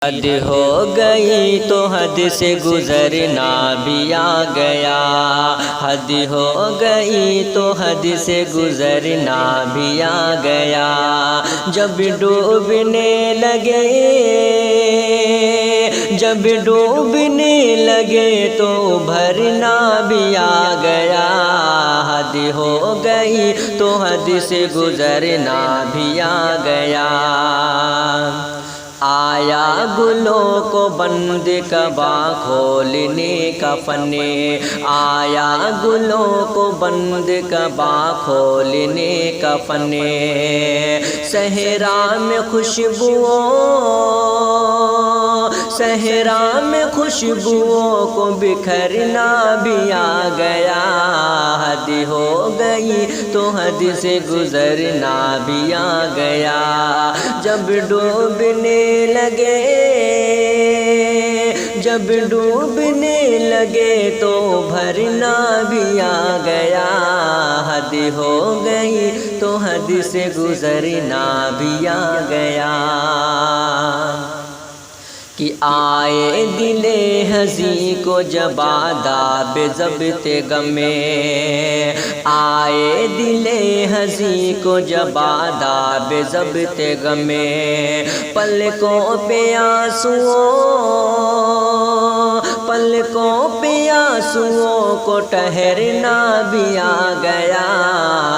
حد ہو گئی تو حد سے گزرنا بھی آ گیا، حد ہو گئی تو حد سے گزرنا بھی آ گیا۔ جب ڈوبنے لگے تو بھرنا بھی آ گیا، حد ہو گئی تو حد سے گزرنا بھی آ گیا۔ آیا گلوں کو بند کبا کھولنے کا فن، آیا گلوں کو بند کبا کھولنے کا فن۔ صحرا میں خوشبوؤں کو بکھرنا بھی آ گیا، حد ہو گئی تو حد سے گزرنا بھی آ گیا۔ جب ڈوبنے لگے تو بھرنا بھی آ گیا، حد ہو گئی تو حد سے گزرنا بھی آ گیا۔ کہ آئے دل حزیں کو جب آداب ضبط غمے، آئے دل حزیں کو جب آداب ضبط غمے، پلکوں پہ آنسوؤں کو ٹھہرنا بھی آ گیا،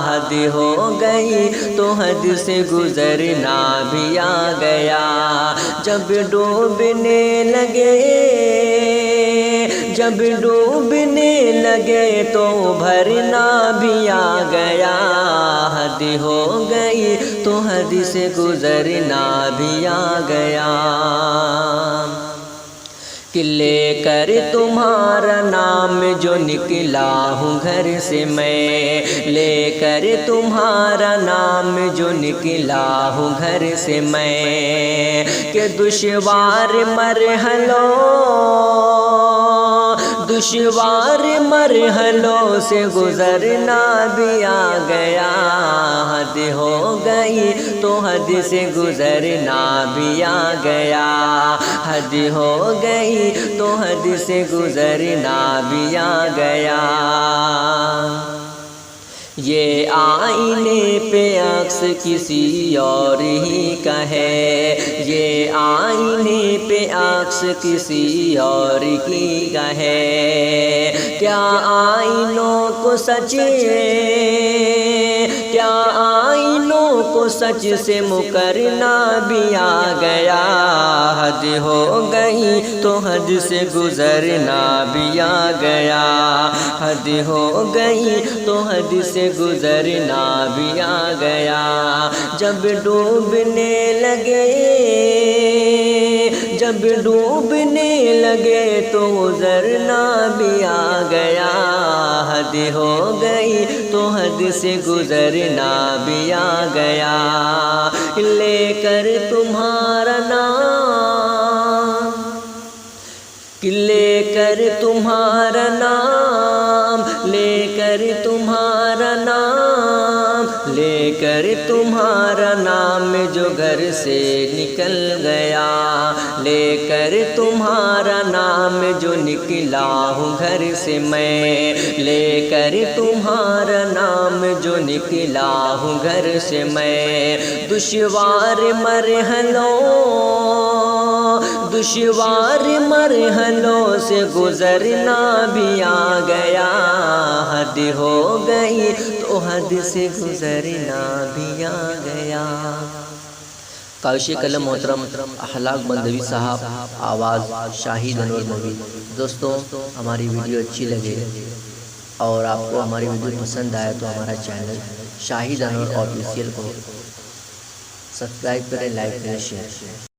حد ہو گئی تو حد سے گزرنا بھی آ گیا۔ جب ڈوبنے لگے تو بھرنا بھی آ گیا، حد ہو گئی تو حد سے گزرنا بھی آ گیا۔ کہ لے کر تمہارا نام جو نکلا ہوں گھر سے میں، لے کر تمہارا نام جو نکلا ہوں گھر سے میں، کہ دشوار مرحلوں سے گزرنا بھی آ گیا، حد ہو گئی تو حد سے گزرنا بھی آ گیا، حد ہو گئی تو حد سے گزرنا بھی آ گیا۔ یہ آئینے پہ عکس کسی اور ہی کا ہے، یہ آئینے پہ عکس کسی اور ہی کا ہے۔ کیا آئینوں کو سچ سے مکرنا بھی آ گیا، حد ہو گئی تو حد سے گزرنا بھی آ گیا، حد ہو گئی تو حد سے گزرنا بھی آ گیا۔ جب ڈوبنے لگے تو گزرنا بھی آ گیا، حد ہو گئی تو حد سے گزرنا بھی آ گیا۔ لے کر تمہارا نام جو گھر سے نکل گیا، لے کر تمہارا نام جو نکلا ہوں گھر سے میں، لے کر تمہارا نام جو نکلا ہوں گھر سے میں، دشوار مرحلوں سے گزرنا بھی آ گیا، حد ہو گئی تو حد سے گزرنا بھی آ گیا۔ کاوشِ قلم محترم اخلاق بندوی صاحب، آواز شاہد انور نوی۔ دوستوں، ہماری ویڈیو اچھی لگے اور آپ کو ہماری ویڈیو پسند آئے تو ہمارا چینل شاہد انور آفیشیل کو سبسکرائب کریں، لائک کریں، شیئر کریں۔